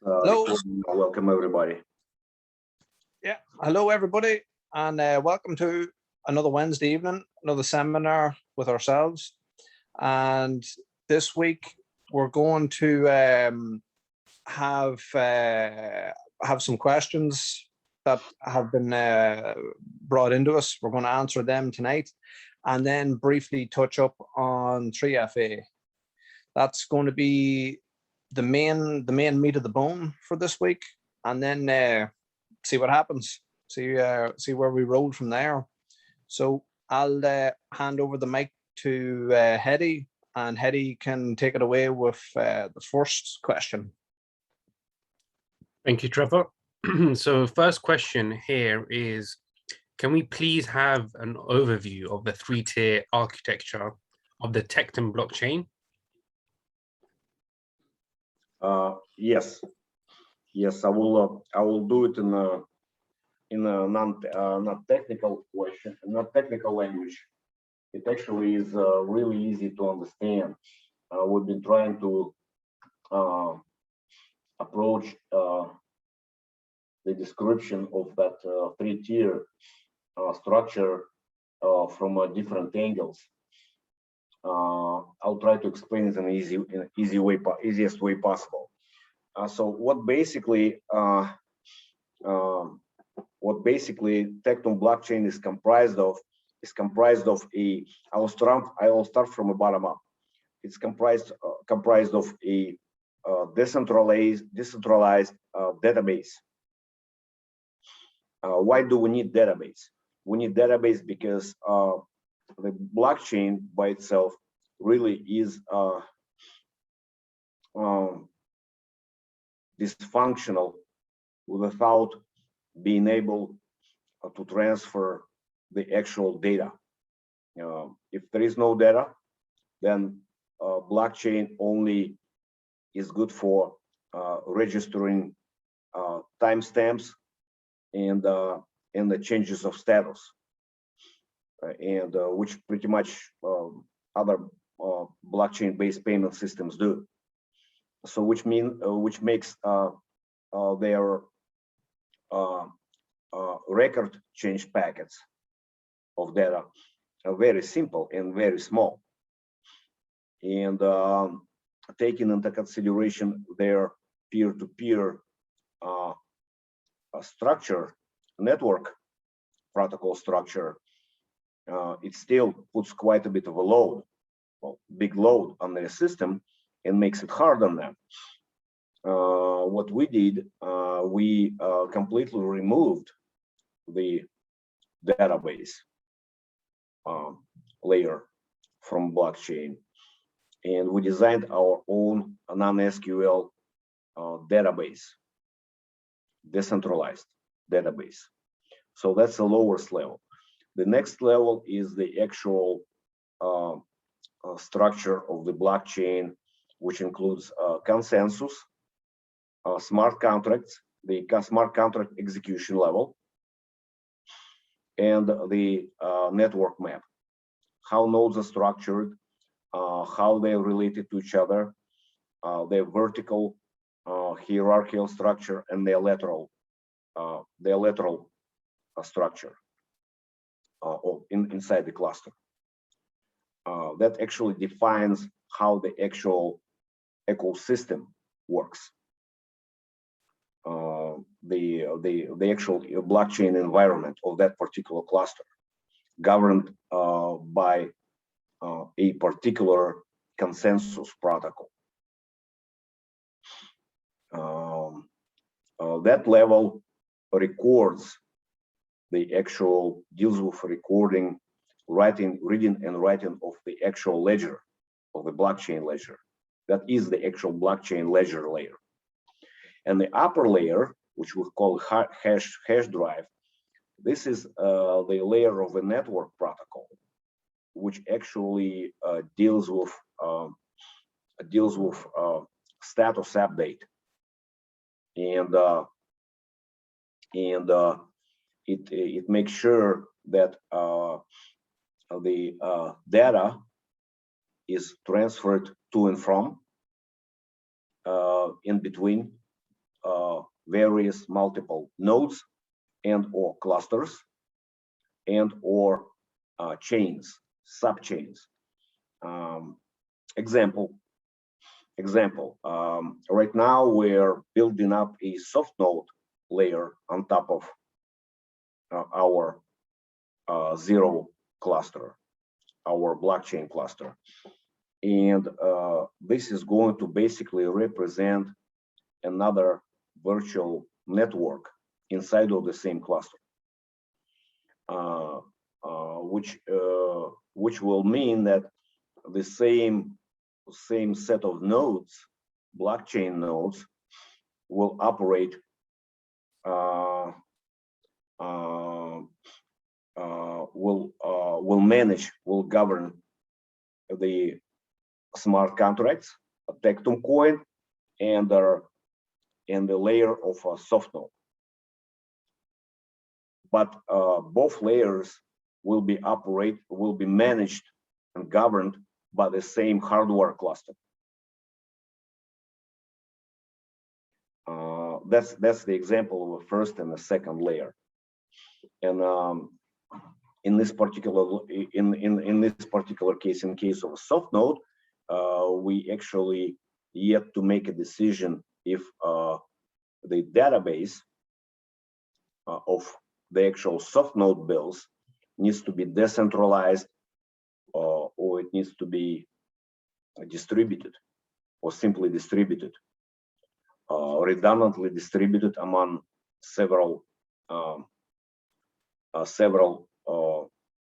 Hello. Welcome everybody. Yeah, hello everybody, and welcome to another Wednesday evening, another seminar with ourselves. And this week we're going to have some questions that have been brought into us. We're going to answer them tonight, and then briefly touch up on 3FA. That's going to be the main meat of the bone for this week, and then see what happens. See where we roll from there. So I'll hand over the mic to Hedy, and Hedy can take it away with the first question. Thank you, Trevor. So first question here is, can we please have an overview of the three-tier architecture of the Tectum blockchain? Yes, I will do it in a not technical question, not technical language. It actually is really easy to understand. We've been trying to approach the description of that three-tier structure from different angles. I'll try to explain it in an easiest way possible. So what basically Tectum blockchain is comprised of a. I'll start from a bottom up. It's comprised of a decentralized database. Why do we need database? We need database because the blockchain by itself really is dysfunctional without being able to transfer the actual data. If there is no data, then blockchain only is good for registering timestamps and the changes of status, and which pretty much other blockchain-based payment systems do. So which makes their record change packets of data very simple and very small, and taking into consideration their peer-to-peer structure, network protocol structure, it still puts quite a bit of a load, big load on their system, and makes it hard on them. What we did, we completely removed the database layer from blockchain, and we designed our own non-SQL database, decentralized database. So that's the lowest level. The next level is the actual structure of the blockchain, which includes consensus, smart contracts, the smart contract execution level, and the network map, how nodes are structured, how they're related to each other, their vertical hierarchical structure, and their lateral structure inside the cluster. That actually defines how the actual ecosystem works. The actual blockchain environment of that particular cluster, governed by a particular consensus protocol. That level records the actual, deals with recording, reading and writing of the actual ledger, of the blockchain ledger. That is the actual blockchain ledger layer. And the upper layer, which we call HashDrive, this is the layer of the network protocol, which actually deals with status update, and it makes sure that the data is transferred to and from, in between various multiple nodes and or clusters and or chains, subchains. Example, right now we're building up a soft node layer on top of our zero cluster, our blockchain cluster. And this is going to basically represent another virtual network inside of the same cluster, which will mean that the same set of nodes, blockchain nodes, will operate will manage, will govern the smart contracts, a Tectum coin, and the layer of a soft node. But both layers will be managed and governed by the same hardware cluster. That's the example of a first and a second layer. And in this particular case, in case of a soft node, we actually yet to make a decision if the database of the actual soft node bills needs to be decentralized or it needs to be distributed or simply distributed, redundantly distributed among several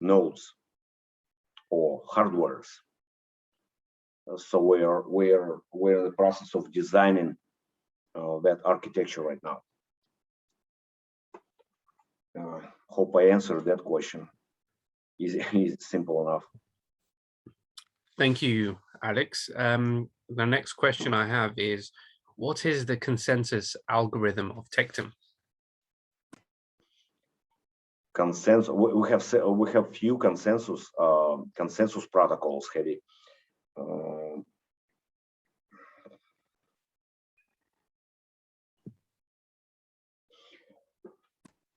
nodes or hardwares. So we're in the process of designing that architecture right now. Hope I answered that question. Is simple enough. Thank you, Alex. The next question I have is, what is the consensus algorithm of Tectum? Consensus. We have few consensus protocols, Heavy.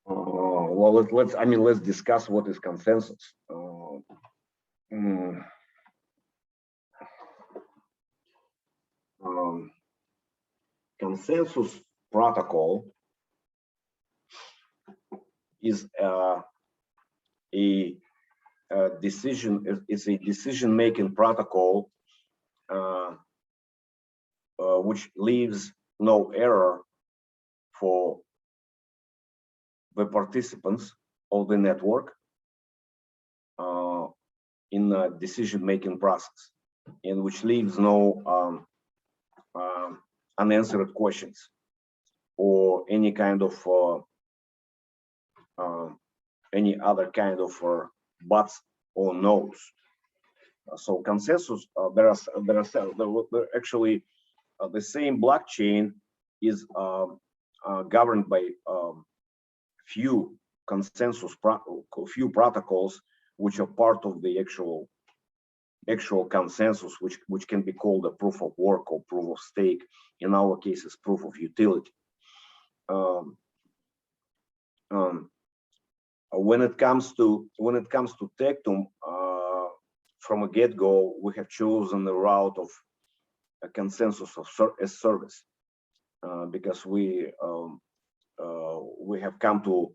Well, let's discuss what is consensus. Consensus protocol is a decision-making protocol which leaves no error for the participants of the network in the decision-making process, and which leaves no unanswered questions or any kind of any other kind of buts or no's. So consensus, there are actually the same blockchain is governed by few protocols which are part of the actual consensus, which can be called a proof of work or proof of stake. In our cases, proof of utility. When it comes to Tectum, from a get-go, we have chosen the route of a consensus as service because we have come to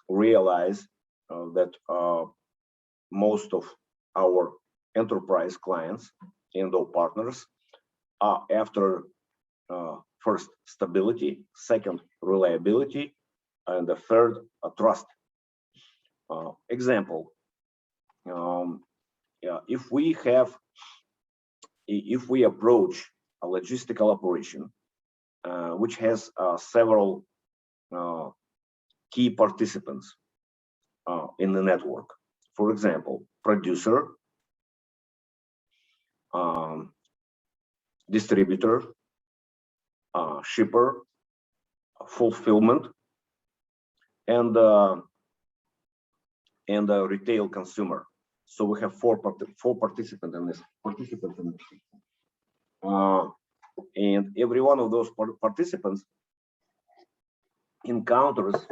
realize that most of our enterprise clients and or partners are after first stability, second reliability, and the third trust. Example, if we approach a logistical operation which has several key participants in the network, for example, producer, distributor, shipper, fulfillment, and a retail consumer. So we have four participants in this. And every one of those participants encounters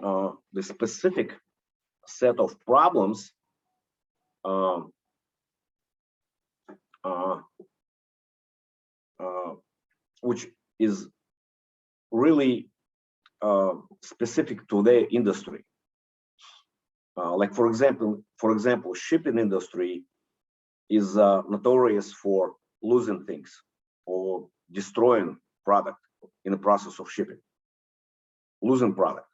the specific set of problems which is really specific to their industry. Like for example, shipping industry is notorious for losing things or destroying product in the process of shipping, losing product.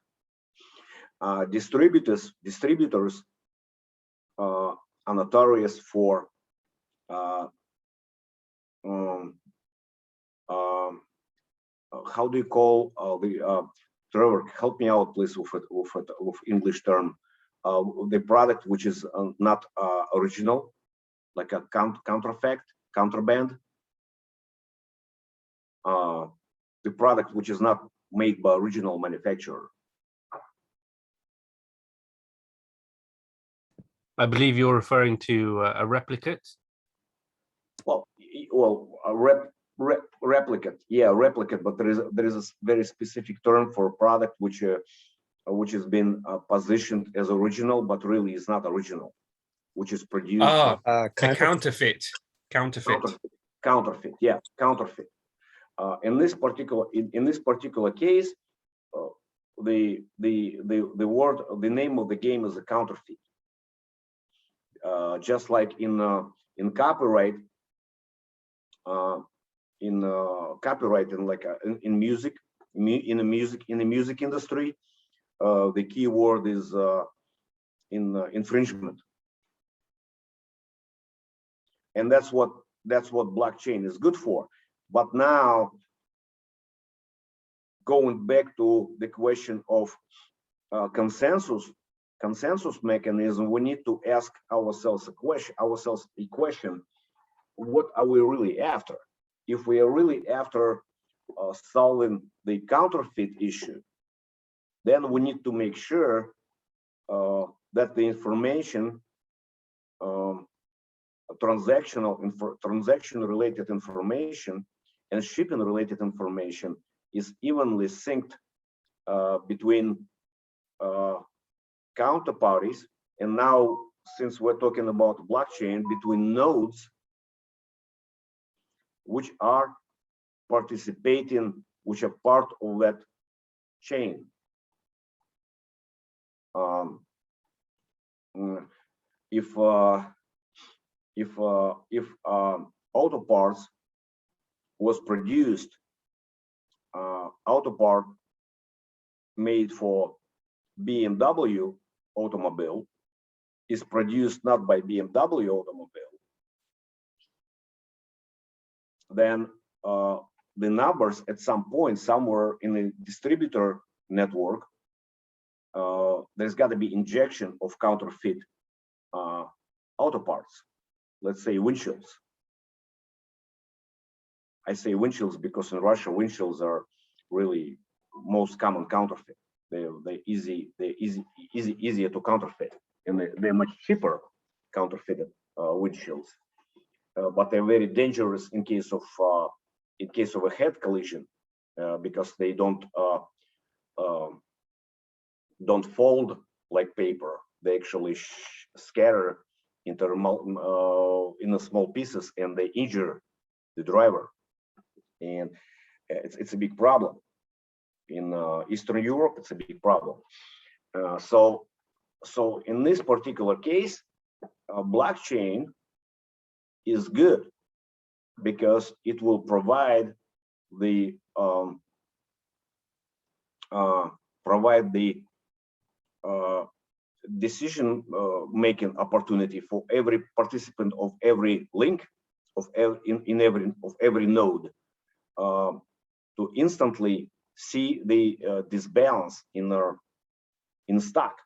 Distributors are notorious for how do you call the Trevor, help me out please with English term, the product which is not original, like a counterfeit, contraband, the product which is not made by original manufacturer. I believe you're referring to a replicate. Well, a replicate, yeah, replicate. But there is a very specific term for a product which has been positioned as original, but really is not original, which is produced. Counterfeit. Counterfeit, yeah, counterfeit. In this particular case, the name of the game is a counterfeit. Just like in copyright, in music, in the music industry, the key word is infringement, and that's what blockchain is good for. But now, going back to the question of consensus mechanism, we need to ask ourselves a question: what are we really after? If we are really after solving the counterfeit issue, then we need to make sure that the information, transaction related information and shipping related information is evenly synced between counterparties, and now, since we're talking about blockchain, between nodes which are participating, which are part of that chain. If auto parts was produced, auto part made for BMW automobile is produced not by BMW automobile, then the numbers at some point somewhere in the distributor network, there's got to be injection of counterfeit auto parts. Let's say windshields. I say windshields because in Russia windshields are really most common counterfeit. They're easier to counterfeit, and they're much cheaper counterfeited windshields. But they're very dangerous in case of a head collision, because they don't fold like paper. They actually scatter into in small pieces, and they injure the driver, and it's a big problem. In Eastern Europe, it's a big problem. So in this particular case, blockchain is good because it will provide the decision making opportunity for every participant of every link of every node to instantly see the disbalance in stock.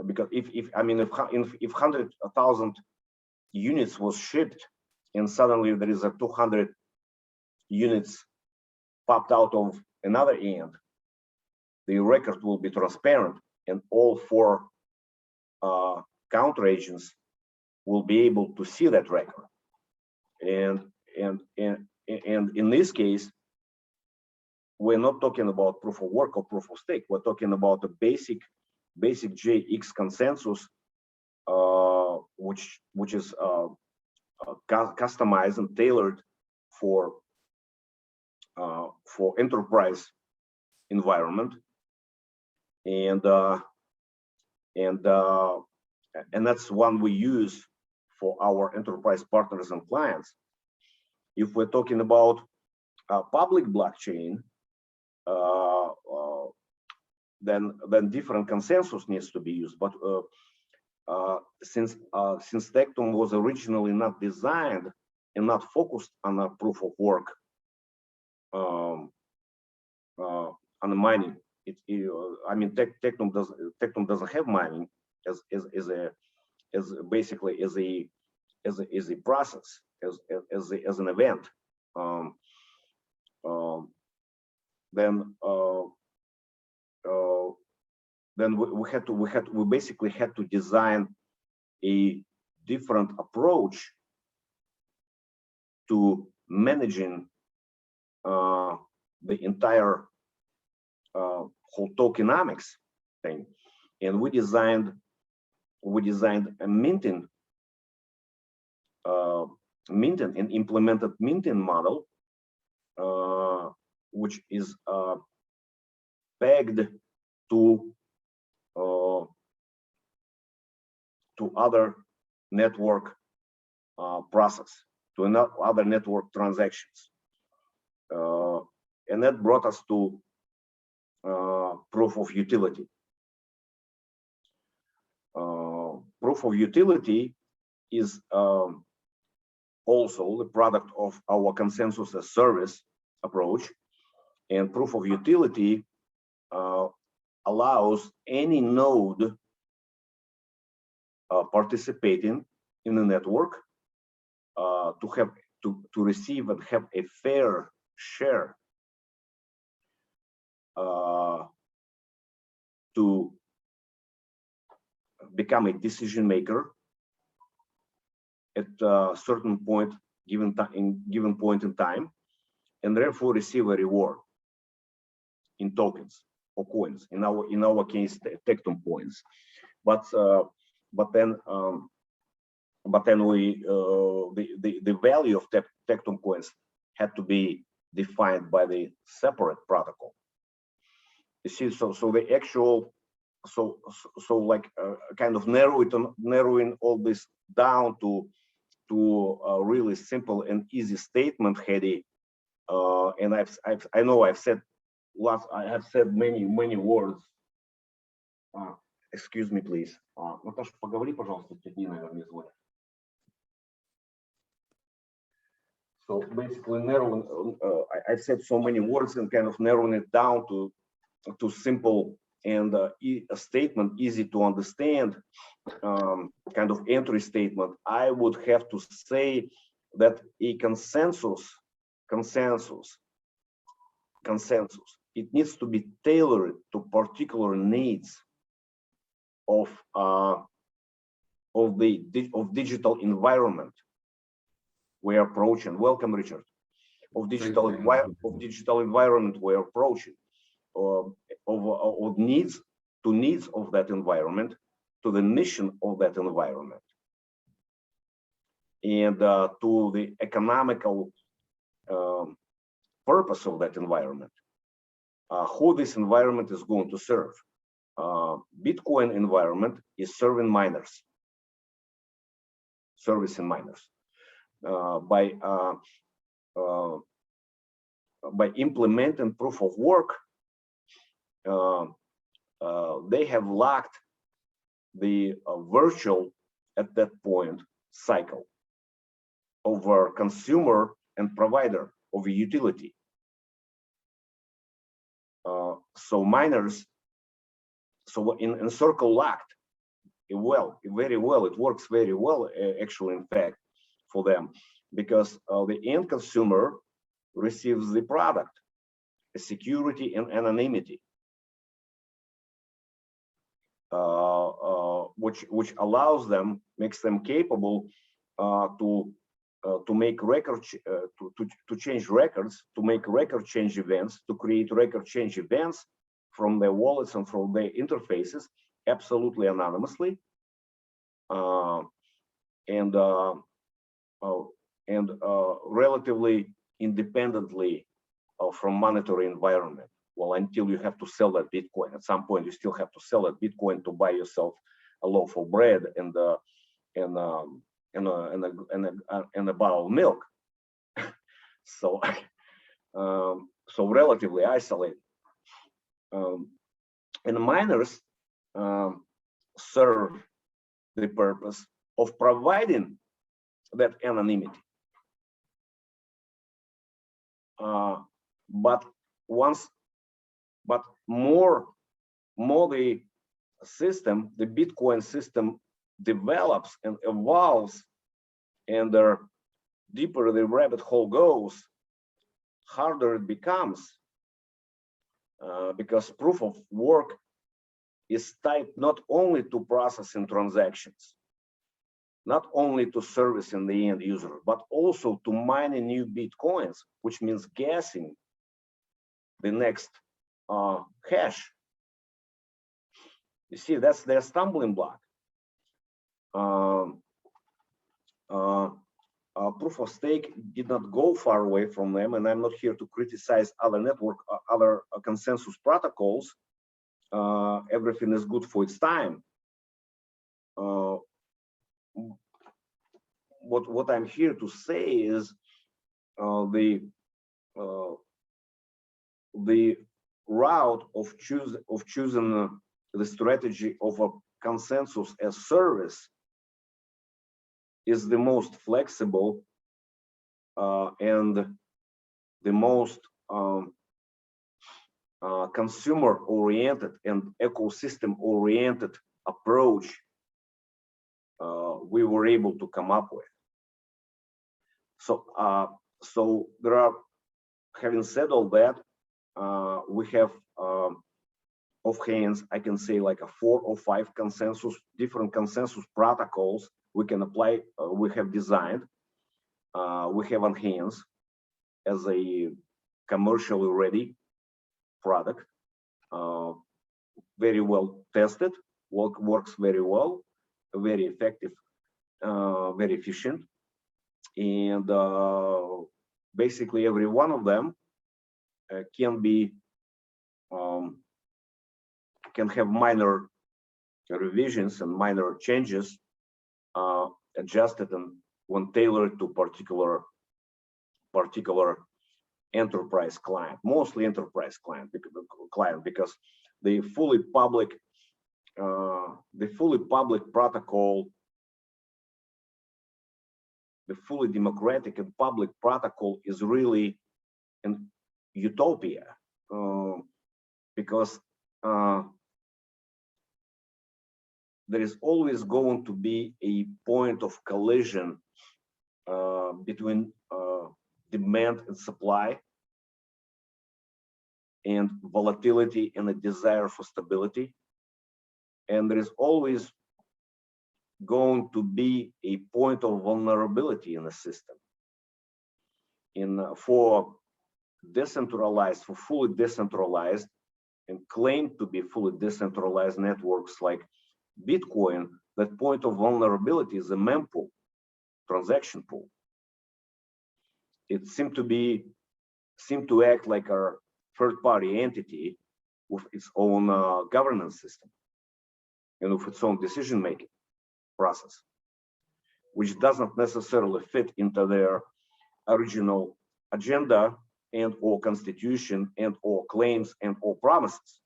Because if 100,000 units was shipped and suddenly there is a 200 units popped out of another end, the record will be transparent, and all four counter agents will be able to see that record. And in this case, we're not talking about proof of work or proof of stake. We're talking about a basic JX consensus, which is customized and tailored for enterprise environment, and that's one we use for our enterprise partners and clients. If we're talking about public blockchain, then different consensus needs to be used. But since Tectum was originally not designed and not focused on a proof of work on the mining, I mean, Tectum doesn't have mining as basically as a process, as an event. Then we basically had to design a different approach to managing the entire whole tokenomics thing, and we designed a minting and implemented minting model, which is pegged to other network process, to other network transactions, and that brought us to proof of utility. Proof of utility is also the product of our consensus as service approach, and proof of utility allows any node participating in the network to receive and have a fair share to become a decision maker at a certain point, given point in time, and therefore receive a reward in tokens or coins. In our case, Tectum coins. But then the value of Tectum coins had to be defined by the separate protocol. You see, so the actual, so like kind of narrowing all this down to a really simple and easy statement, Hedy. And I know I've said lots. I have said many words. Excuse me, please. Наташа, поговори, пожалуйста, с Тетниной, наверное, звонит. So basically, narrowing. I've said so many words and kind of narrowing it down to simple and a statement, easy to understand, kind of entry statement. I would have to say that a consensus, it needs to be tailored to particular needs of digital environment we're approaching. Welcome, Richard. Of digital environment we're approaching, of needs of that environment, to the mission of that environment, and to the economical purpose of that environment, who this environment is going to serve. Bitcoin environment is serving miners, servicing miners. By implementing proof of work, they have locked the virtual, at that point, cycle over consumer and provider of a utility. So miners, so in circle locked, very well, it works very well, actually, in fact, for them, because the end consumer receives the product, security and anonymity, which allows them, makes them capable to to make record to change records, to make record change events, to create record change events from their wallets and from their interfaces, absolutely anonymously, and relatively independently from monetary environment. Well, until you have to sell that Bitcoin. At some point, you still have to sell that Bitcoin to buy yourself a loaf of bread and a bottle of milk. So, so relatively isolated. And miners serve the purpose of providing that anonymity. But more the system, the Bitcoin system develops and evolves, and the deeper the rabbit hole goes, harder it becomes, because proof of work is tied not only to processing transactions, not only to servicing the end user, but also to mining new Bitcoins, which means guessing the next hash. You see, that's their stumbling block. Proof of stake did not go far away from them, and I'm not here to criticize other other consensus protocols. Everything is good for its time. What I'm here to say is the route of choosing the strategy of a consensus as service is the most flexible and the most consumer-oriented and ecosystem-oriented approach we were able to come up with. So, so there are, having said all that, we have offhands, I can say like a 4 or 5 different consensus protocols we can apply, we have designed, we have on hands as a commercially ready product, very well tested, works very well, very effective, very efficient, and basically every one of them can be can have minor revisions and minor changes adjusted and when tailored to particular enterprise client, mostly enterprise client, because the fully public protocol, the fully democratic and public protocol is really an utopia, because there is always going to be a point of collision between demand and supply, and volatility and a desire for stability. And there is always going to be a point of vulnerability in the system. For decentralized, for fully decentralized and claimed to be fully decentralized networks like Bitcoin, that point of vulnerability is a mempool, transaction pool. It seemed to act like a third-party entity with its own governance system and with its own decision-making process, which doesn't necessarily fit into their original agenda and or constitution and or claims and or promises.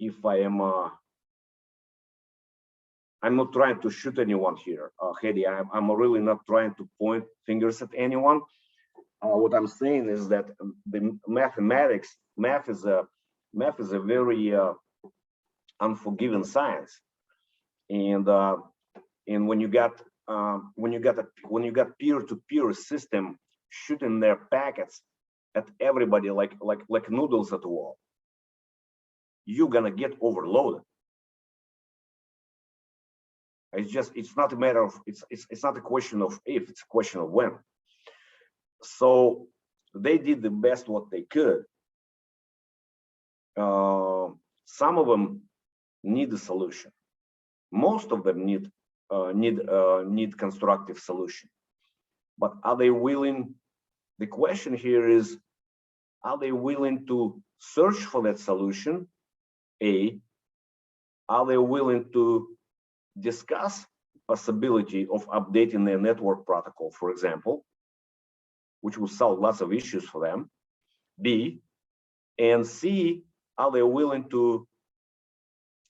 If I am, I'm not trying to shoot anyone here, Hedy. I'm really not trying to point fingers at anyone. What I'm saying is that the math is a very unforgiving science, and when you got peer-to-peer system shooting their packets at everybody like noodles at the wall, you're gonna get overloaded. It's not a matter of, it's not a question of if, it's a question of when. So they did the best what they could. Some of them need a solution. Most of them need constructive solution. But are they willing? The question here is, are they willing to search for that solution? A, are they willing to discuss possibility of updating their network protocol, for example, which will solve lots of issues for them? B, and C, are they willing to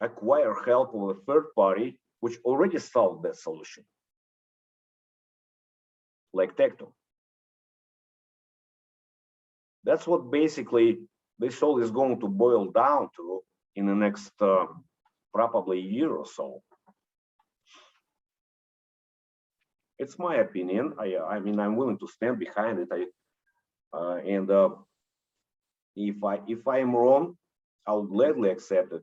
acquire help of a third party which already solved that solution, like Tectum? That's what basically this all is going to boil down to in the next probably year or so. It's my opinion. I mean, I'm willing to stand behind it. If I am wrong, I'll gladly accept it.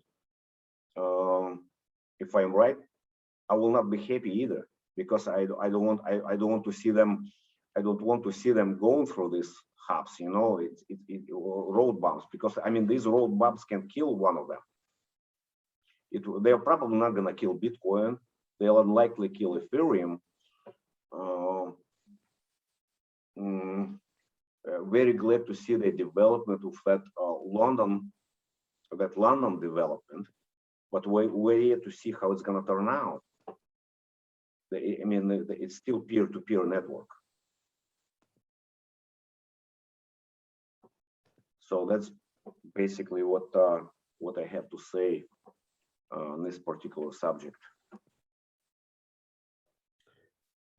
If I'm right, I will not be happy either, because I don't want to see them. I don't want to see them going through these hubs, you know, road bumps, because I mean, these road bumps can kill one of them. They're probably not gonna kill Bitcoin. They'll unlikely kill Ethereum. Very glad to see the development of that London development, but we're yet to see how it's gonna turn out. I mean, it's still peer-to-peer network. So that's basically what I have to say on this particular subject.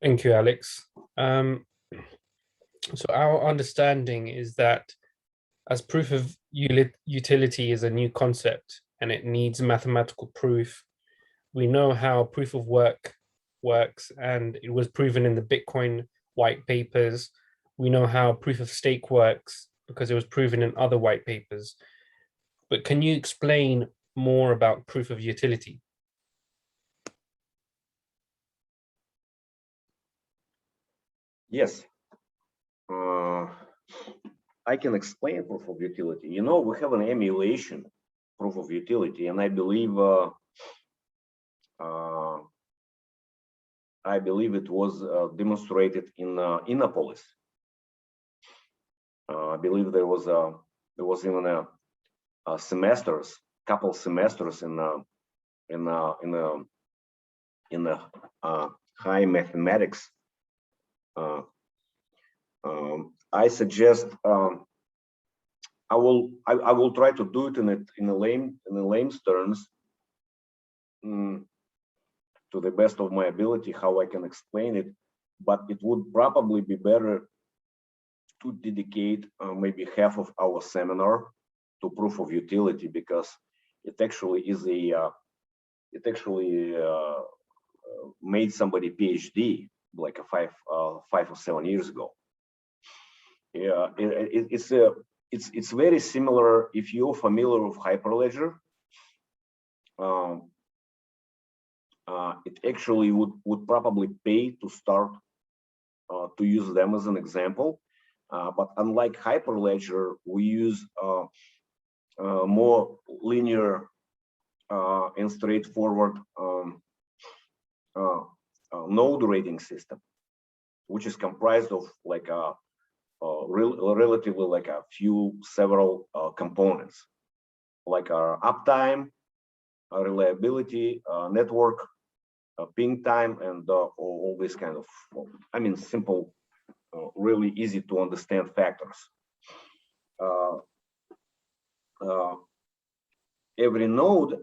Thank you, Alex. So our understanding is that as proof of utility is a new concept and it needs mathematical proof, we know how proof of work works, and it was proven in the Bitcoin white papers. We know how proof of stake works because it was proven in other white papers. But can you explain more about proof of utility? Yes, I can explain proof of utility. You know, we have an emulation proof of utility, and I believe it was demonstrated in Innopolis. I believe there was even a couple semesters in high mathematics. I suggest I will try to do it in the layman's terms, to the best of my ability, how I can explain it. But it would probably be better to dedicate maybe half of our seminar to proof of utility, because it actually is made somebody PhD like 5 or 7 years ago. Yeah, it's very similar. If you're familiar with Hyperledger, it actually would probably pay to start to use them as an example. But unlike Hyperledger, we use more linear and straightforward node rating system, which is comprised of like a relatively like a several components, like our uptime, reliability, network, ping time, and all this kind of, I mean, simple, really easy to understand factors. Every node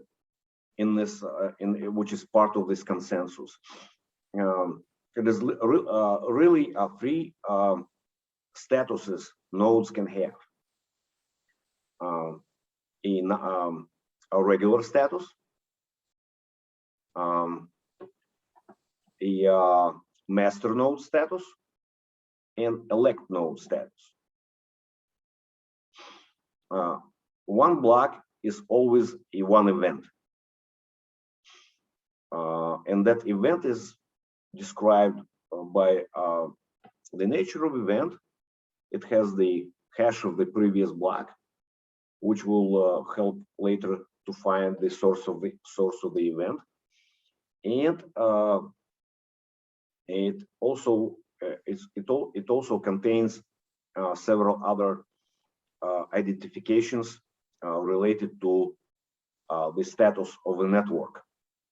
in this, which is part of this consensus, it is really three statuses nodes can have. In a regular status, a master node status, and elect node status. One block is always one event. And that event is described by the nature of event. It has the hash of the previous block, which will help later to find the source of the event. And it also contains several other identifications related to the status of a network,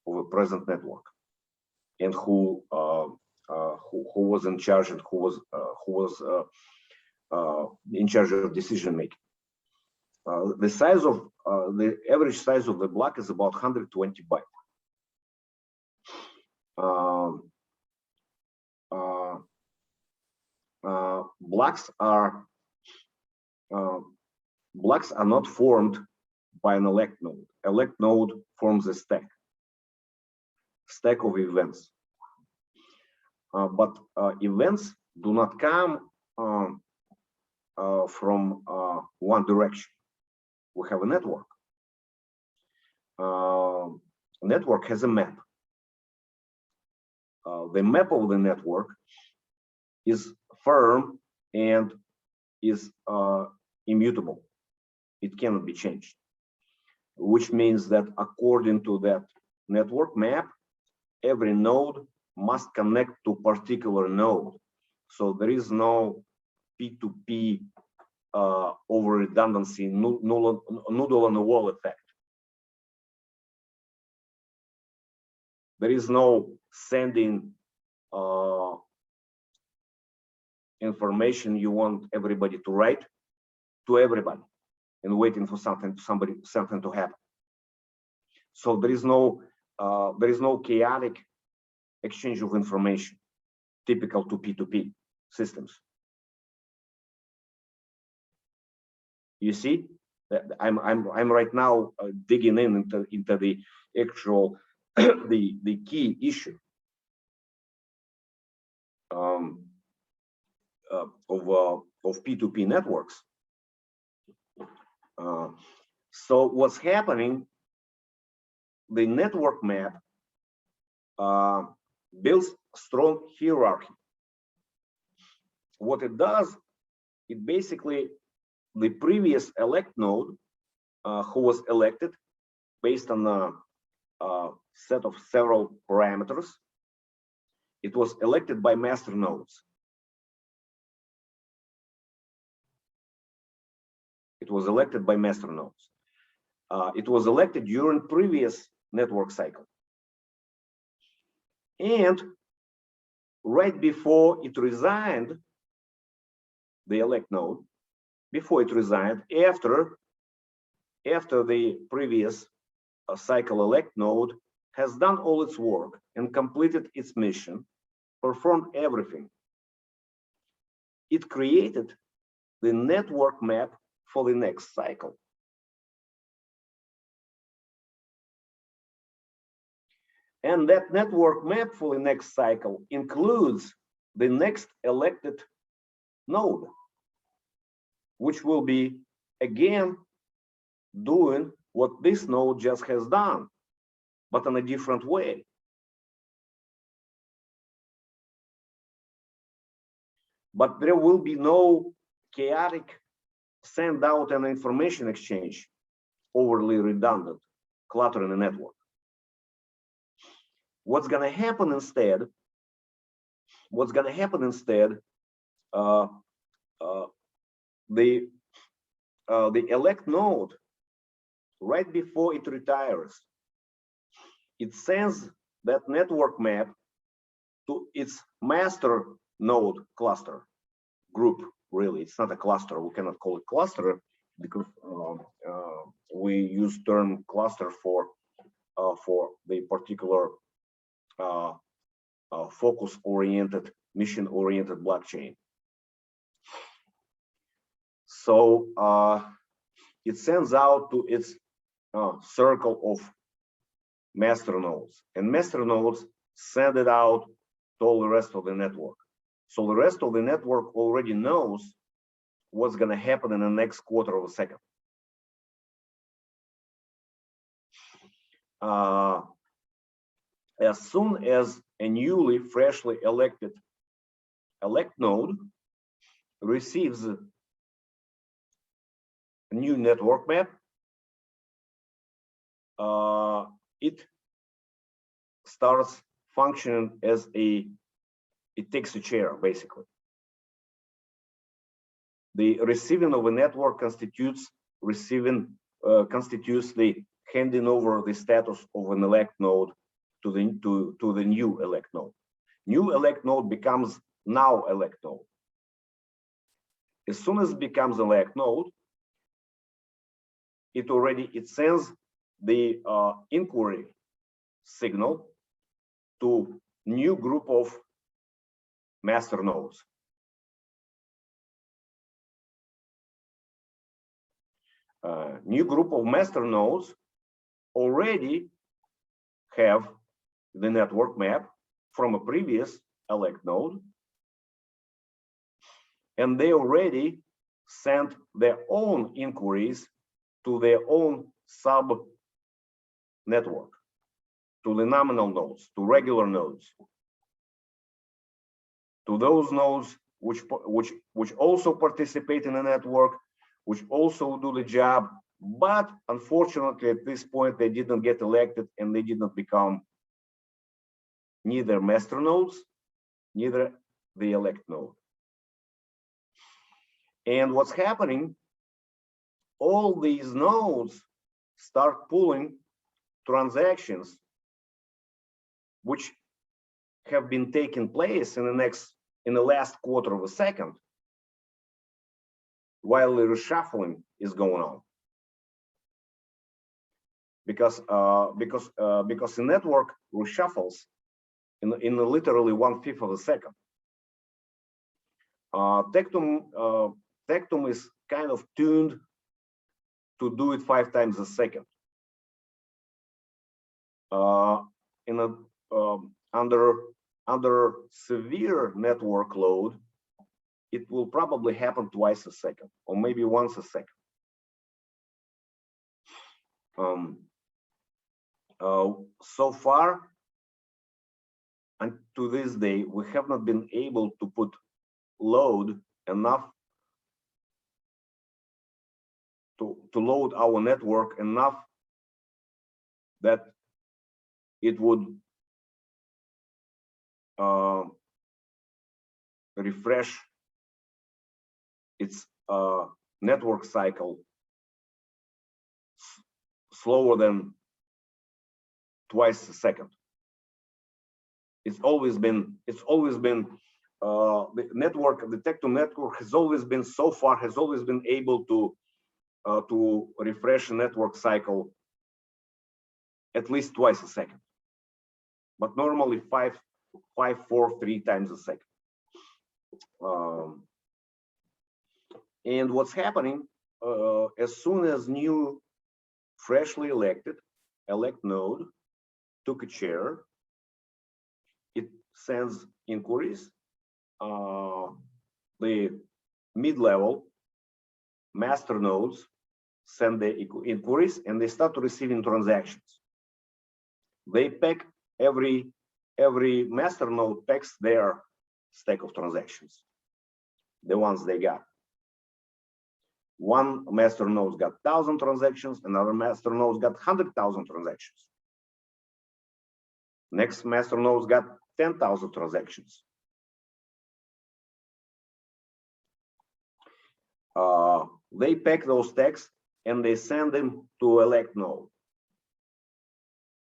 of a present network, and who was in charge and who was in charge of decision making. The size of the average size of the block is about 120 bytes. Blocks are not formed by an elect node. Elect node forms a stack of events. But events do not come from one direction. We have a network. Network has a map. The map of the network is firm and is immutable. It cannot be changed, which means that according to that network map, every node must connect to particular node. So there is no P2P over redundancy, noodle on the wall effect. There is no sending information you want everybody to write to everybody and waiting for something to happen. So there is no chaotic exchange of information typical to P2P systems. You see, I'm right now digging into the actual the key issue of P2P networks. So what's happening? The network map builds strong hierarchy. What it does, it basically the previous elect node who was elected based on a set of several parameters. It was elected by master nodes. It was elected by master nodes. It was elected during previous network cycle. And right before it resigned, the elect node, before it resigned, after the previous cycle elect node has done all its work and completed its mission, performed everything, it created the network map for the next cycle. And that network map for the next cycle includes the next elected node, which will be again doing what this node just has done, but in a different way. But there will be no chaotic send out and information exchange, overly redundant, cluttering the network. What's going to happen instead? The elect node, right before it retires, it sends that network map to its master node cluster group. Really, it's not a cluster. We cannot call it cluster because we use term cluster for the particular focus-oriented, mission-oriented blockchain. So it sends out to its circle of master nodes, and master nodes send it out to all the rest of the network. So the rest of the network already knows what's going to happen in the next quarter of a second. as soon as a newly, freshly elected elect node receives a new network map, it starts functioning as it takes a chair, basically. The receiving of a network constitutes the handing over the status of an elect node to the new elect node. New elect node becomes now elect node. As soon as it becomes elect node, it sends the inquiry signal to new group of master nodes. New group of master nodes already have the network map from a previous elect node, and they already sent their own inquiries to their own sub network, to the nominal nodes, to regular nodes, to those nodes which also participate in the network, which also do the job, but unfortunately at this point they didn't get elected and they did not become neither master nodes, neither the elect node. And what's happening, all these nodes start pulling transactions which have been taking place in the last quarter of a second while the reshuffling is going on. Because the network reshuffles in literally 1/5 of a second. Tectum is kind of tuned to do it 5 times a second. Under severe network load, it will probably happen twice a second, or maybe once a second. So far, and to this day, we have not been able to put load enough to load our network enough that it would refresh its network cycle slower than twice a second. It's always been the network, the Tectum network has always been able to refresh a network cycle at least twice a second, but normally 5, 4, 3 times a second. And what's happening, as soon as new freshly elected elect node took a chair, it sends inquiries. The mid-level master nodes send the inquiries and they start receiving transactions. They pack every master node packs their stack of transactions, the ones they got. One master node got 1,000 transactions, another master node got 100,000 transactions. Next master node got 10,000 transactions. They pack those stacks and they send them to elect node.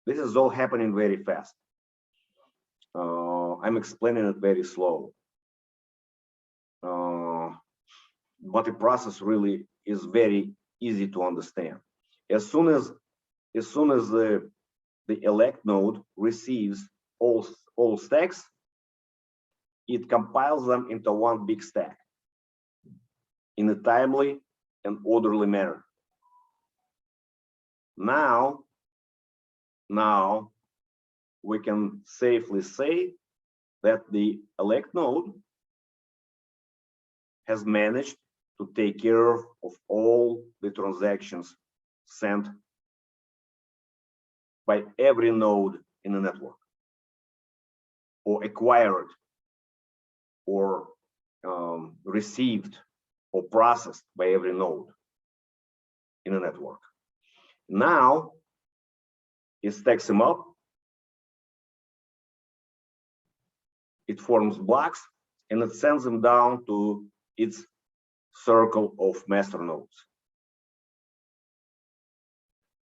This is all happening very fast. I'm explaining it very slow. But the process really is very easy to understand. As soon as the elect node receives all stacks, it compiles them into one big stack in a timely and orderly manner. Now we can safely say that the elect node has managed to take care of all the transactions sent by every node in the network. or acquired or received or processed by every node in a network. Now it stacks them up, it forms blocks, and it sends them down to its circle of master nodes.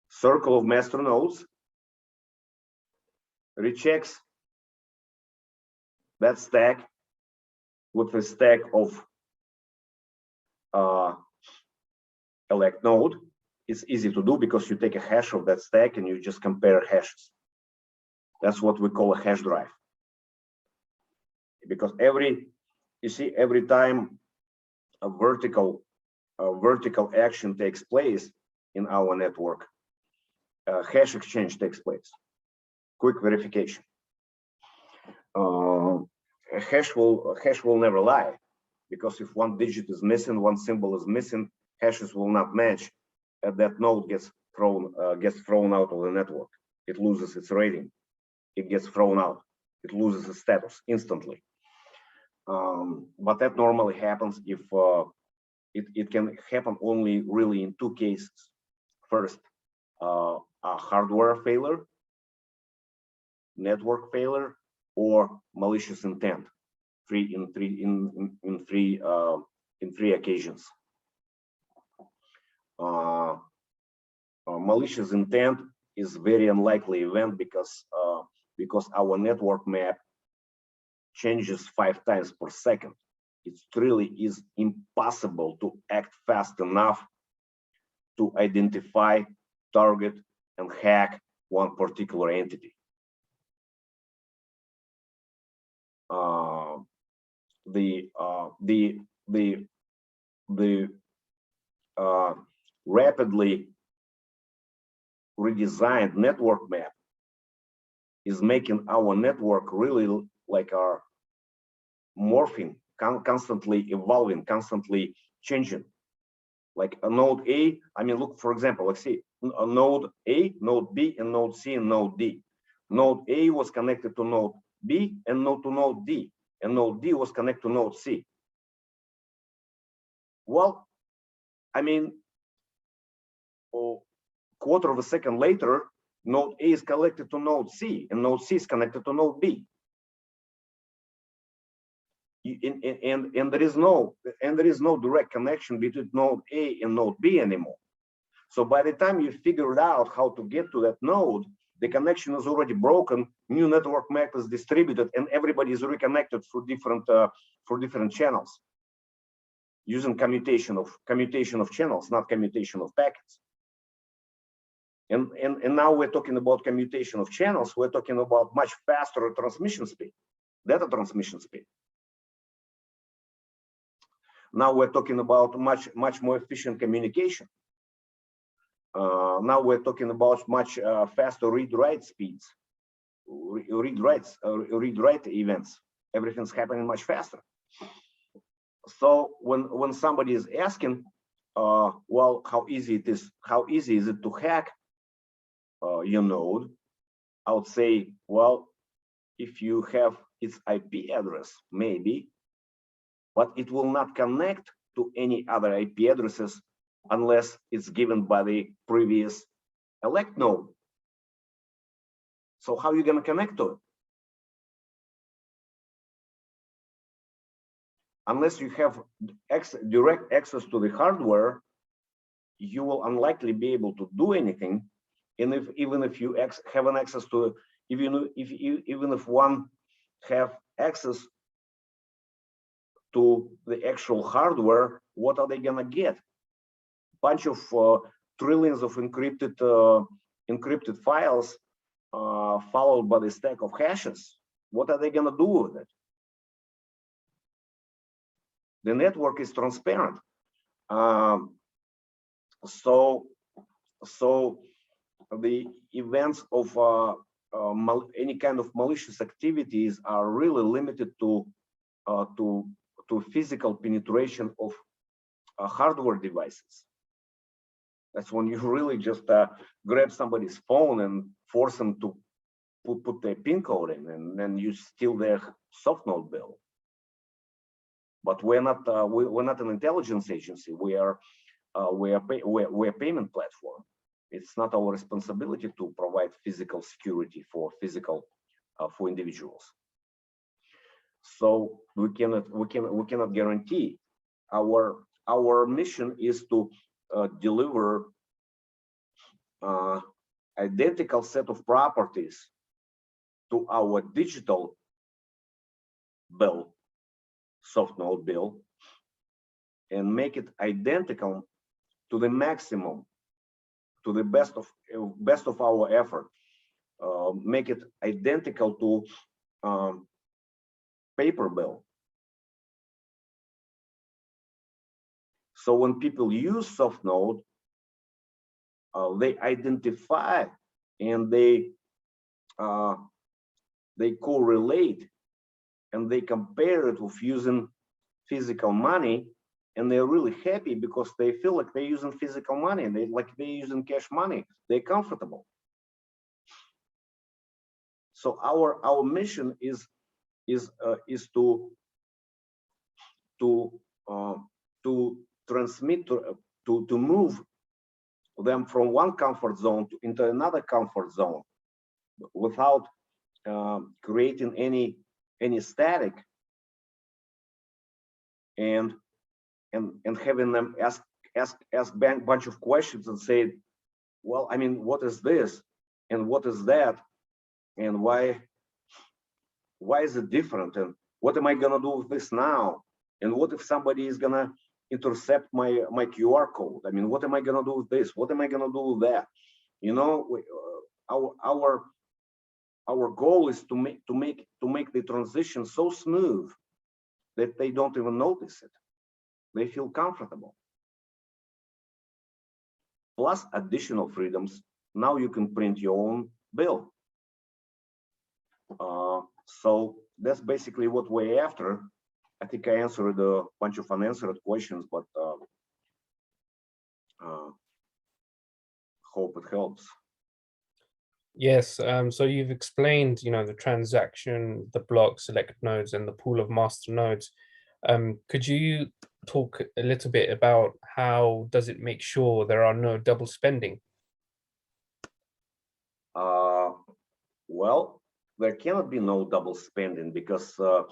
Circle of master nodes rechecks that stack with a stack of elect node. It's easy to do because you take a hash of that stack and you just compare hashes. That's what we call a hash drive. Because every time a vertical action takes place in our network, hash exchange takes place. Quick verification. Hash will never lie, because if one digit is missing, one symbol is missing, hashes will not match, and that node gets thrown out of the network. It loses its rating. It gets thrown out. It loses its status instantly. But that normally happens if it can happen only really in two cases. First, a hardware failure, network failure, or malicious intent. In three occasions. Malicious intent is very unlikely event because our network map changes 5 times per second. It really is impossible to act fast enough to identify, target, and hack one particular entity. The rapidly redesigned network map is making our network really like our morphing, constantly evolving, constantly changing. Like a node A, I mean, look, for example, let's see, a node A, node B, and node C, and node D. Node A was connected to node B and to node D, and node D was connected to node C. Well, I mean, a quarter of a second later, node A is connected to node C, and node C is connected to node B. And there is no direct connection between node A and node B anymore. So by the time you figured out how to get to that node, the connection is already broken. New network map is distributed, and everybody is reconnected for different channels, using commutation of channels, not commutation of packets. And now we're talking about commutation of channels. We're talking about much faster transmission speed, data transmission speed. Now we're talking about much more efficient communication. Now we're talking about much faster read-write speeds, read-write events. Everything's happening much faster. So when somebody is asking, well, how easy is it to hack your node? I would say, well, if you have its IP address, maybe, but it will not connect to any other IP addresses unless it's given by the previous elect node. So how are you going to connect to it? Unless you have direct access to the hardware, you will unlikely be able to do anything. And even if you have an access to, even if one have access to the actual hardware, what are they gonna get? Bunch of trillions of encrypted files followed by the stack of hashes. What are they gonna do with it? The network is transparent. So the events of any kind of malicious activities are really limited to physical penetration of hardware devices. That's when you really just grab somebody's phone and force them to put the pin code in, and then you steal their soft node bill. But we're not an intelligence agency. We're a payment platform. It's not our responsibility to provide physical security for individuals. So we cannot guarantee. Our mission is to deliver identical set of properties to our digital bill, soft node bill, and make it identical to the maximum, to the best of our effort. Make it identical to paper bill. So when people use soft node, they identify and they correlate and they compare it with using physical money, and they're really happy because they feel like they're using physical money and they're using cash money. They're comfortable. So our mission is to transmit to move them from one comfort zone into another comfort zone without creating any static and having them ask a bunch of questions and say, well, I mean, what is this and what is that and why is it different, and what am I gonna do with this now, and what if somebody is gonna intercept my QR code? I mean, what am I gonna do with this? What am I gonna do with that? You know, our goal is to make the transition so smooth that they don't even notice it. They feel comfortable. Plus additional freedoms. Now you can print your own bill. So that's basically what we're after. I think I answered a bunch of unanswered questions, but hope it helps. Yes, so you've explained, the transaction, the block, select nodes, and the pool of master nodes. Could you talk a little bit about how does it make sure there are no double spending? Well, there cannot be no double spending because the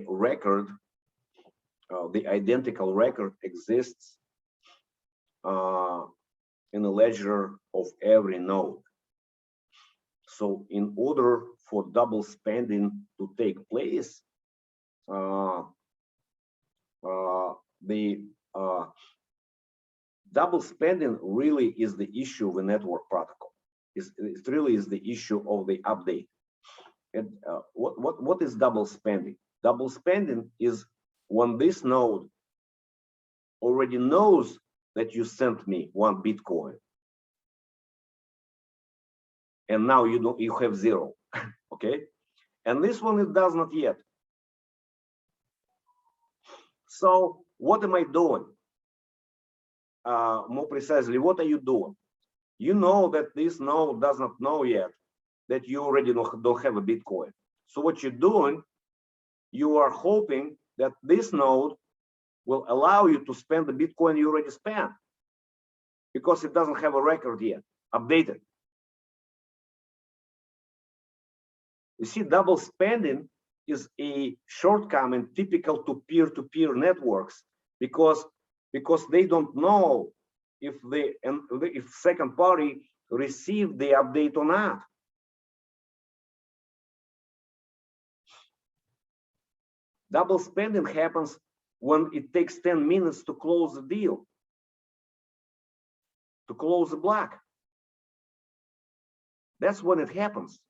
record, the identical record exists in a ledger of every node. So in order for double spending to take place, the double spending really is the issue of the network protocol. It really is the issue of the update. And what is double spending? Double spending is when this node already knows that you sent me 1 Bitcoin, and now you have 0, okay? And this one it does not yet. So what am I doing? More precisely, what are you doing? You know that this node does not know yet that you already don't have a Bitcoin. So what you're doing, you are hoping that this node will allow you to spend the Bitcoin you already spent because it doesn't have a record yet, updated. You see, double spending is a shortcoming typical to peer-to-peer networks because they don't know if second party received the update or not. Double spending happens when it takes 10 minutes to close the deal, to close the block. That's when it happens.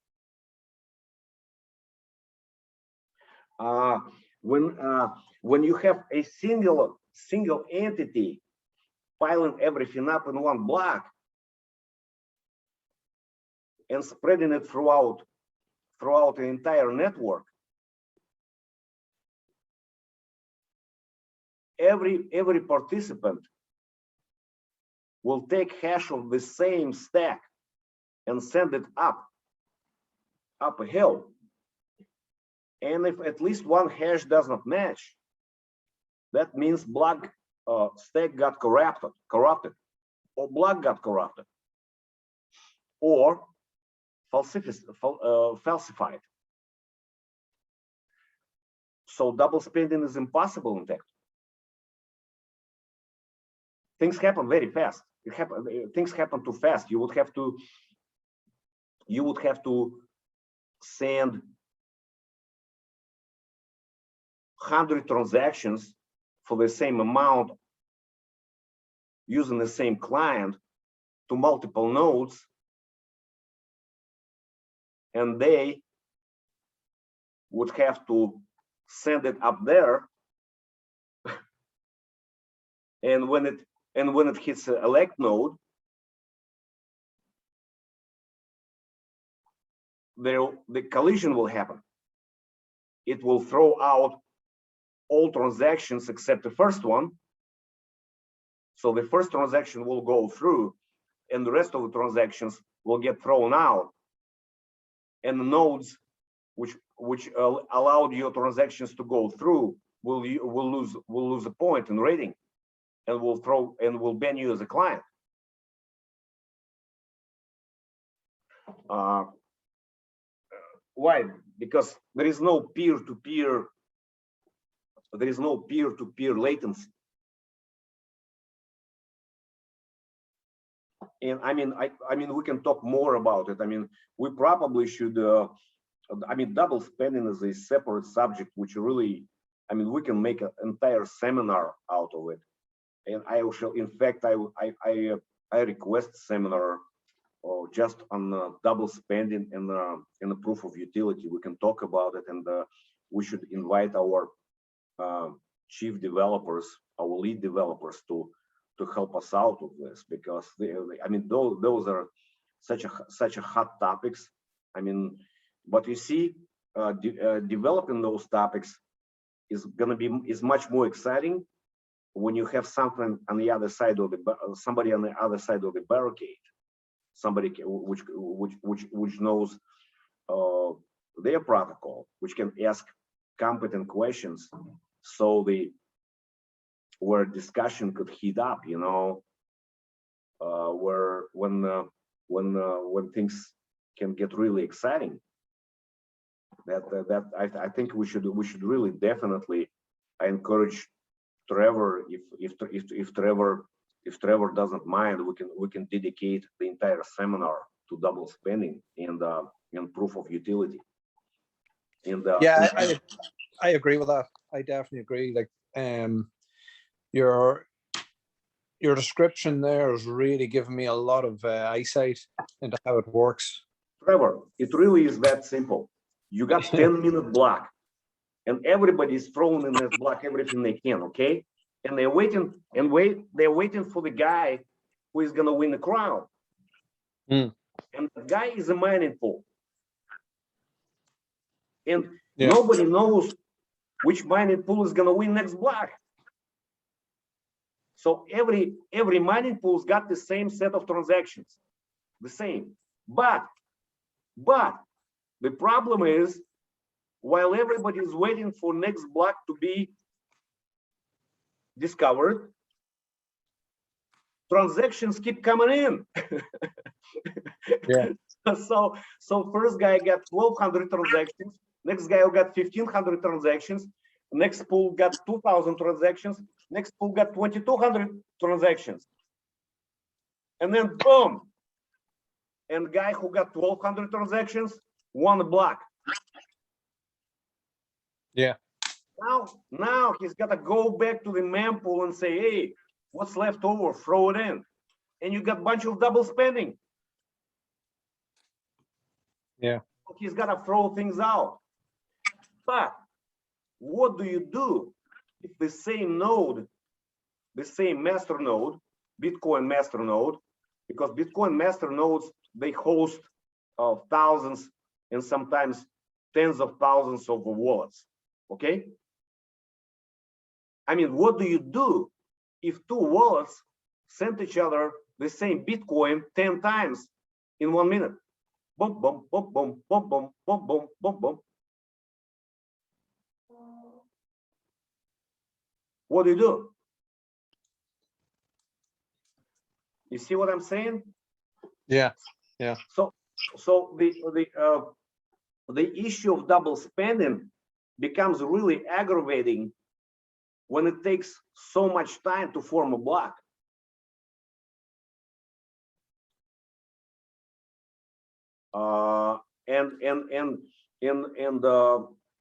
When you have a single entity piling everything up in one block and spreading it throughout the entire network, every participant will take hash of the same stack and send it up a hill. And if at least one hash does not match, that means block stack got corrupted, or block got corrupted, or falsified. So double spending is impossible in Tectum. Things happen very fast. Things happen too fast. You would have to send 100 transactions for the same amount using the same client to multiple nodes, and they would have to send it up there, and when it hits a elect node, the collision will happen. It will throw out all transactions except the first one. So the first transaction will go through, and the rest of the transactions will get thrown out. And the nodes which allowed your transactions to go through will lose a point in rating, and will ban you as a client. Why? Because there is no peer-to-peer. There is no peer-to-peer latency. And I mean, we can talk more about it. I mean, we probably should. I mean, double spending is a separate subject, which really, I mean, we can make an entire seminar out of it. And I shall, in fact, I request seminar just on double spending and the proof of utility. We can talk about it, and we should invite our chief developers, our lead developers, to help us out with this, because I mean, those are such a hot topics. I mean, but you see, developing those topics is much more exciting when you have something on the other side of somebody on the other side of the barricade, somebody which knows their protocol, which can ask competent questions, so where discussion could heat up, you know, where when things can get really exciting. I think we should really definitely. I encourage Trevor, if Trevor doesn't mind, we can dedicate the entire seminar to double spending and proof of utility. And yeah, I agree with that. I definitely agree. Like your description there is really giving me a lot of eyesight into how it works. Trevor, it really is that simple. You got 10-minute block, and everybody is throwing in that block everything they can, okay? And they're waiting for the guy who is gonna win the crown. And the guy is a mining pool. And nobody knows which mining pool is gonna win next block. So every mining pool's got the same set of transactions, the same. But the problem is, while everybody is waiting for next block to be discovered, transactions keep coming in. Yeah. So first guy got 1,200 transactions, next guy got 1,500 transactions, next pool got 2,000 transactions, next pool got 2,200 transactions, and then boom, and guy who got 1,200 transactions won the block. Yeah. Now he's got to go back to the mempool and say, hey, what's left over? Throw it in, and you got a bunch of double spending. Yeah. He's got to throw things out. But what do you do if the same node, the same master node, Bitcoin master node, because Bitcoin master nodes, they host thousands and sometimes tens of thousands of wallets, okay? I mean, what do you do if two wallets send each other the same Bitcoin 10 times in 1 minute. Boom, boom, boom, boom, boom, boom, boom, boom, boom, boom. What do? You see what I'm saying? Yeah, yeah. So the issue of double spending becomes really aggravating when it takes so much time to form a block.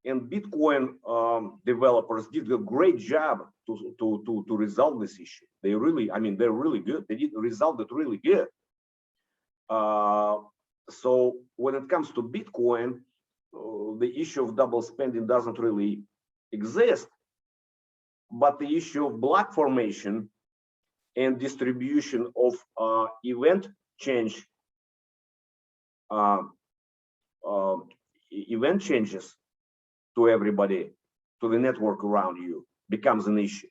And Bitcoin developers did a great job to resolve this issue. They really, I mean, they're really good. They did resolve it really good. So when it comes to Bitcoin, the issue of double spending doesn't really exist, but the issue of block formation and distribution of event change, event changes to everybody, to the network around you, becomes an issue.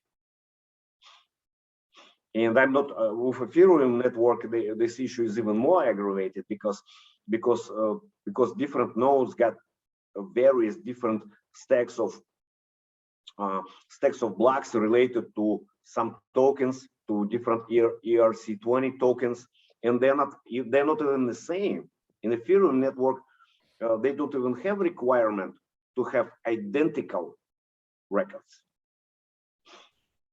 And I'm not with Ethereum network. This issue is even more aggravated because different nodes got various different stacks of blocks related to some tokens, to different ERC20 tokens, and they're not even the same. In the Ethereum network, they don't even have requirement to have identical records.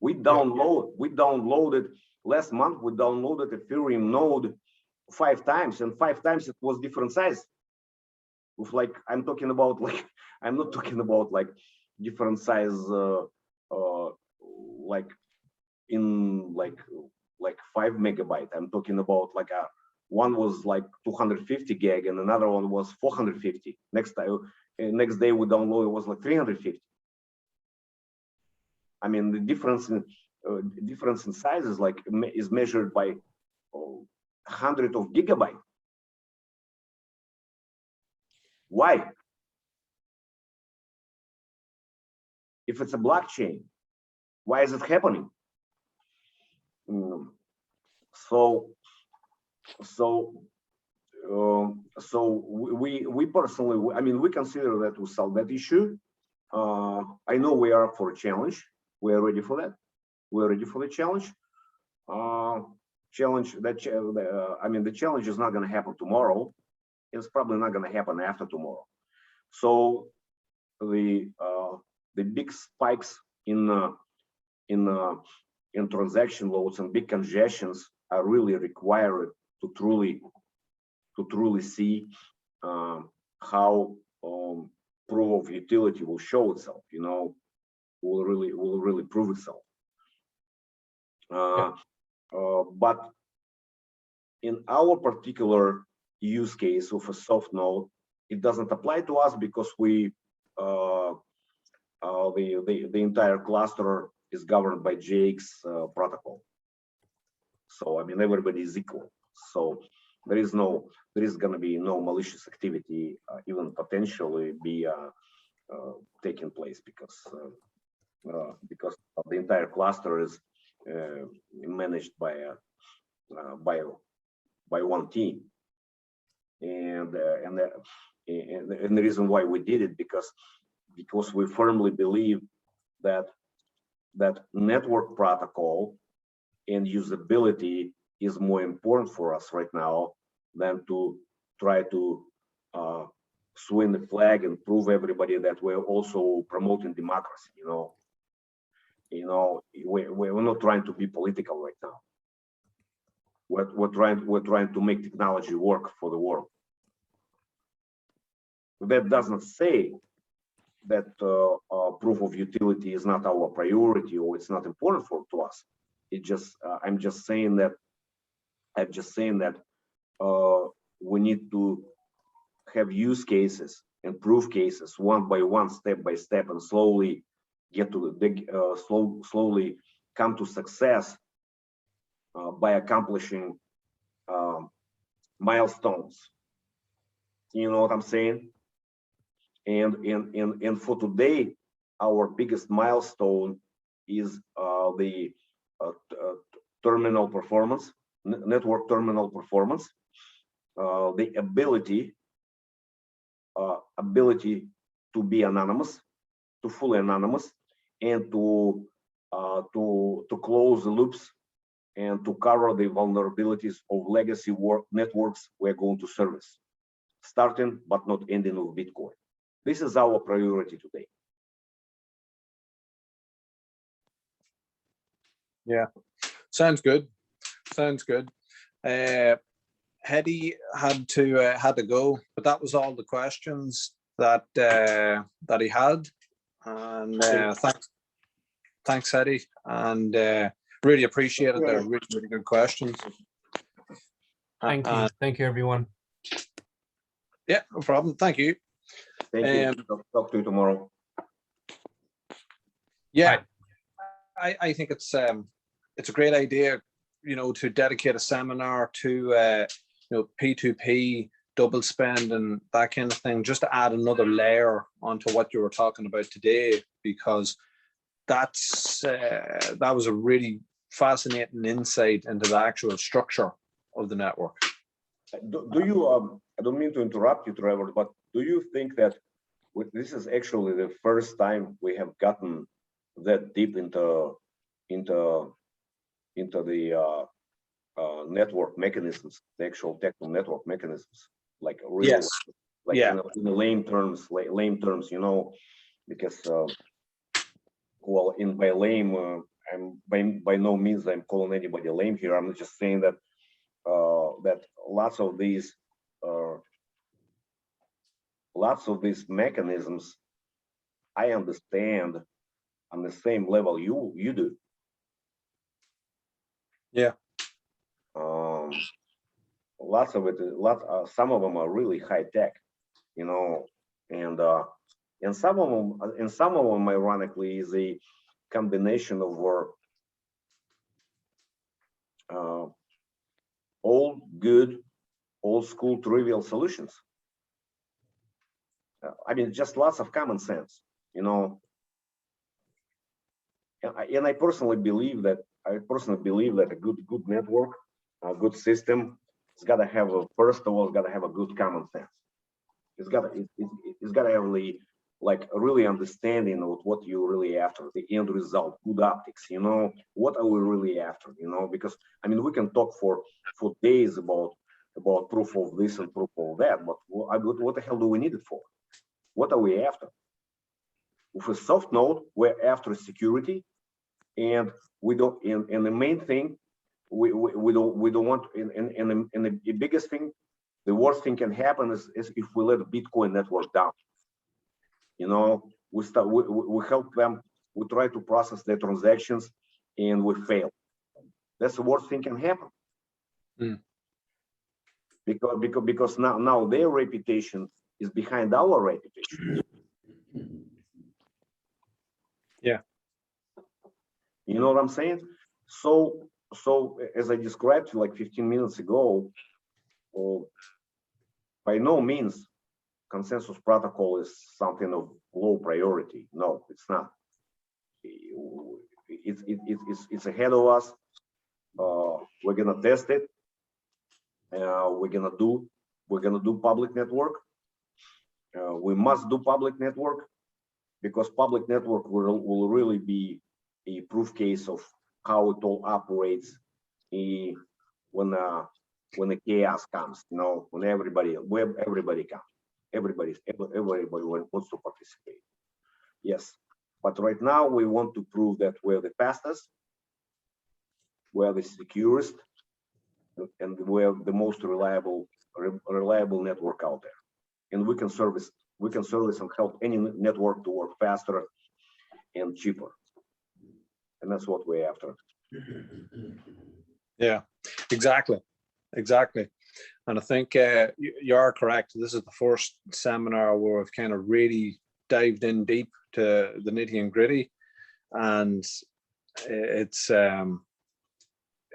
We downloaded last month. We downloaded Ethereum node 5 times, and 5 times it was different size. With like, I'm talking about like, I'm not talking about like different size, like in like 5 megabyte. I'm talking about like one was like 250 gig and another one was 450. Next day we download it was like 350. I mean, the difference in sizes like is measured by hundreds of gigabytes. Why? If it's a blockchain, why is it happening? So we personally, I mean, we consider that to solve that issue. I know we are up for a challenge. We are ready for that. We're ready for the challenge. I mean, the challenge is not going to happen tomorrow. It's probably not going to happen after tomorrow. So the big spikes in transaction loads and big congestions are really required to truly see how proof of utility will show itself. You know, will really prove itself. But in our particular use case of a soft node, it doesn't apply to us because we the entire cluster is governed by JX protocol. So I mean, everybody is equal. So there is going to be no malicious activity, even potentially be taking place because the entire cluster is managed by one team. And the reason why we did it because we firmly believe that network protocol and usability is more important for us right now than to try to swing the flag and prove everybody that we're also promoting democracy. We're not trying to be political right now. We're trying to make technology work for the world. That doesn't say that proof of utility is not our priority or it's not important to us. It just I'm just saying that we need to have use cases and proof cases one by one, step by step, and slowly get to the slowly come to success by accomplishing milestones. You know what I'm saying? And for today, our biggest milestone is the terminal performance network terminal performance, the ability to be anonymous, to fully anonymous, and to close the loops and to cover the vulnerabilities of legacy networks we're going to service, starting but not ending with Bitcoin. This is our priority today. Yeah, sounds good. Sounds good. Hedy had to go, but that was all the questions that that he had. And thanks, Hedy, and really appreciate it. They're really good questions. Thank you, everyone. Yeah, no problem. Thank you. Thank you. Talk to you tomorrow. Yeah, I think it's a great idea, you know, to dedicate a seminar to you know, P2P, double spend, and that kind of thing, just to add another layer onto what you were talking about today, because that's that was a really fascinating insight into the actual structure of the network. Do you? I don't mean to interrupt you, Trevor, but do you think that this is actually the first time we have gotten that deep into the network mechanisms, the actual Tectum network mechanisms, like real, Yes. like Yeah. in the lame terms, you know, because well, by lame, I'm by no means I'm calling anybody lame here. I'm just saying that that lots of these mechanisms I understand on the same level you do. Yeah. Lots of it, some of them are really high tech, you know, and some of them, ironically, is a combination of old school trivial solutions. I mean, just lots of common sense, you know. And I personally believe that a good network, a good system, it's got to have first of all, it's got to have a good common sense. It's got to have like a really understanding of what you're really after, the end result, good optics, you know, what are we really after, you know, because I mean, we can talk for days about proof of this and proof of that, but what the hell do we need it for? What are we after? With a soft node, we're after security, and we don't. And the main thing, we don't want. And the biggest thing, the worst thing can happen is if we let the Bitcoin network down. You know, we help them. We try to process their transactions, and we fail. That's the worst thing can happen. Mm. Because now their reputation is behind our reputation. Yeah. You know what I'm saying? So as I described like 15 minutes ago, by no means consensus protocol is something of low priority. No, it's not. It's ahead of us. We're gonna test it. We're gonna do public network. We must do public network, because public network will really be a proof case of how it all operates when the chaos comes, you know, when everybody comes, everybody wants to participate. Yes, but right now we want to prove that we're the fastest, we're the securest, and we're the most reliable network out there, and we can service and help any network to work faster and cheaper, and that's what we're after. Yeah, exactly. And I think you are correct. This is the first seminar where we've kind of really dived in deep to the nitty and gritty, and it's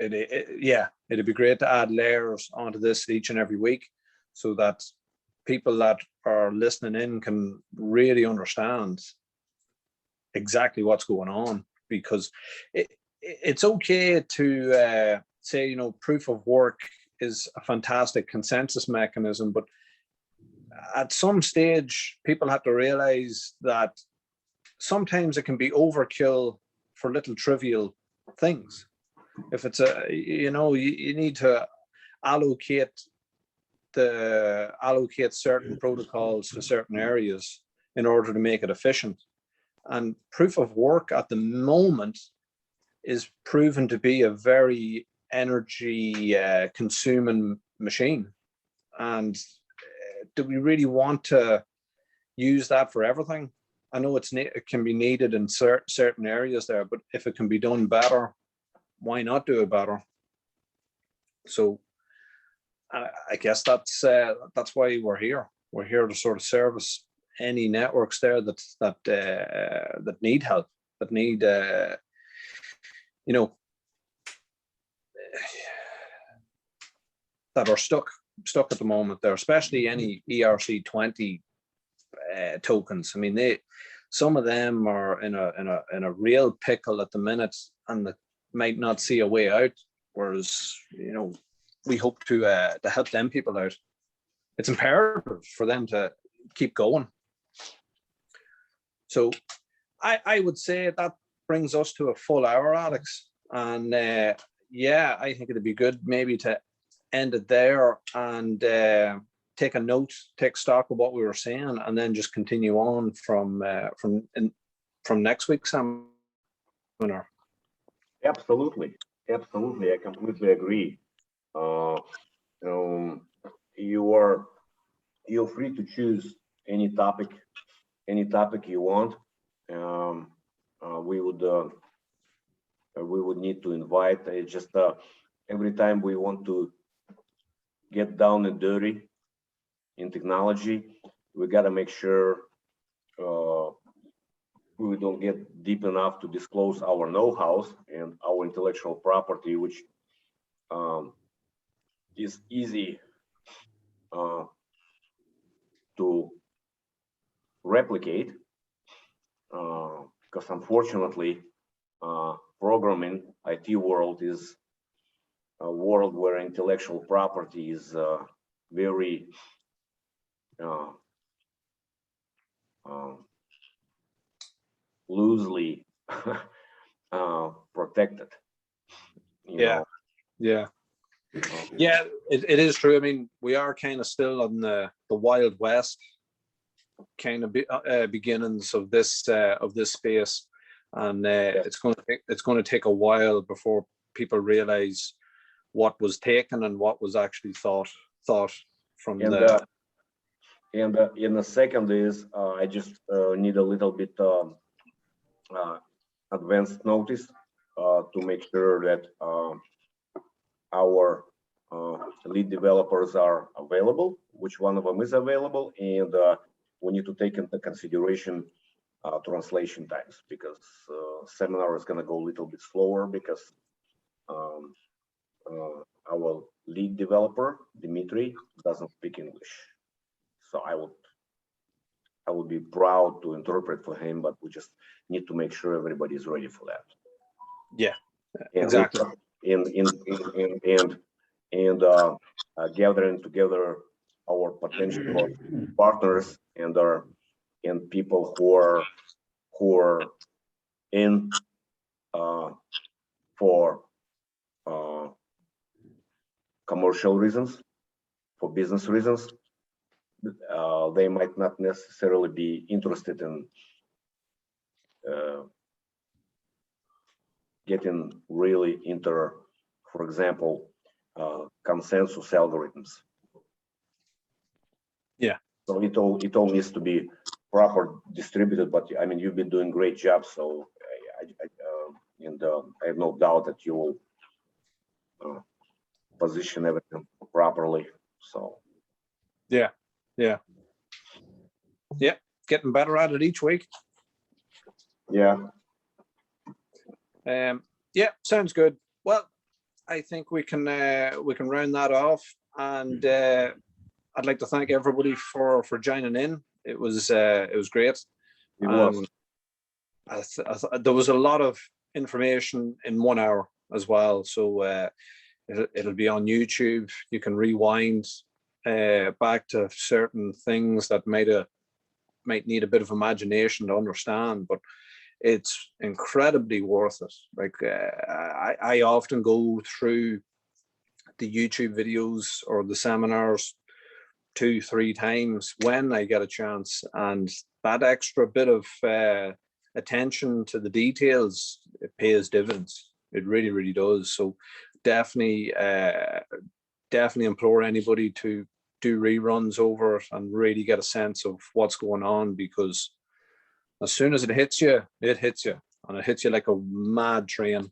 it'd be great to add layers onto this each and every week, so that people that are listening in can really understand exactly what's going on. Because it's okay to say, you know, proof of work is a fantastic consensus mechanism, but at some stage, people have to realize that sometimes it can be overkill for little trivial things. If it's you know, you need to allocate certain protocols to certain areas in order to make it efficient. And proof of work at the moment is proven to be a very energy consuming machine. And do we really want to use that for everything? I know it can be needed in certain areas there, but if it can be done better, why not do it better? So I guess that's why we're here. We're here to sort of service any networks there that need help, that need you know, that are stuck at the moment there, especially any ERC20 tokens. I mean, some of them are in a real pickle at the minute, and that might not see a way out. Whereas, you know, we hope to help them people out. It's imperative for them to keep going. So I would say that brings us to a full hour, Alex. And yeah, I think it'd be good maybe to end it there and take a note, take stock of what we were saying, and then just continue on from next week's seminar. Absolutely, absolutely. I completely agree. You're free to choose any topic you want. We would need to invite. It's just every time we want to get down and dirty in technology, we got to make sure we don't get deep enough to disclose our know-how and our intellectual property, which is easy to replicate, because unfortunately, programming IT world is a world where intellectual property is very loosely protected. Yeah. It is true. I mean, we are kind of still on the Wild West kind of beginnings of this space, and it's going to take a while before people realize what was taken and what was actually thought from the. And in the second is I just need a little bit advanced notice to make sure that our lead developers are available, which one of them is available, and we need to take into consideration translation times, because seminar is going to go a little bit slower because our lead developer, Dmitry, doesn't speak English. So I would be proud to interpret for him, but we just need to make sure everybody is ready for that. Yeah, exactly. And gathering together our potential partners and people who are in for commercial reasons, for business reasons. They might not necessarily be interested in getting really into, for example, consensus algorithms. Yeah. So it all needs to be proper distributed. But I mean, you've been doing great job. So I have no doubt that you will position everything properly. So. Yeah. Getting better at it each week. Yeah. Yeah, sounds good. Well, I think we can round that off, and I'd like to thank everybody for joining in. It was great. It was. There was a lot of information in 1 hour as well. So It'll be on YouTube. You can rewind back to certain things that might need a bit of imagination to understand, but it's incredibly worth it. Like I often go through the YouTube videos or the seminars 2-3 times when I get a chance, and that extra bit of attention to the details, it pays dividends. It really, really does. So definitely implore anybody to do reruns over it and really get a sense of what's going on, because as soon as it hits you, and it hits you like a mad train.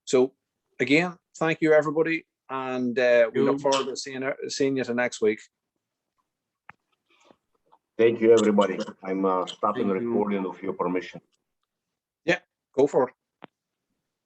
So again, thank you everybody, and we look forward to seeing you next week. Thank you, everybody. I'm stopping recording with your permission. Yeah, go for it.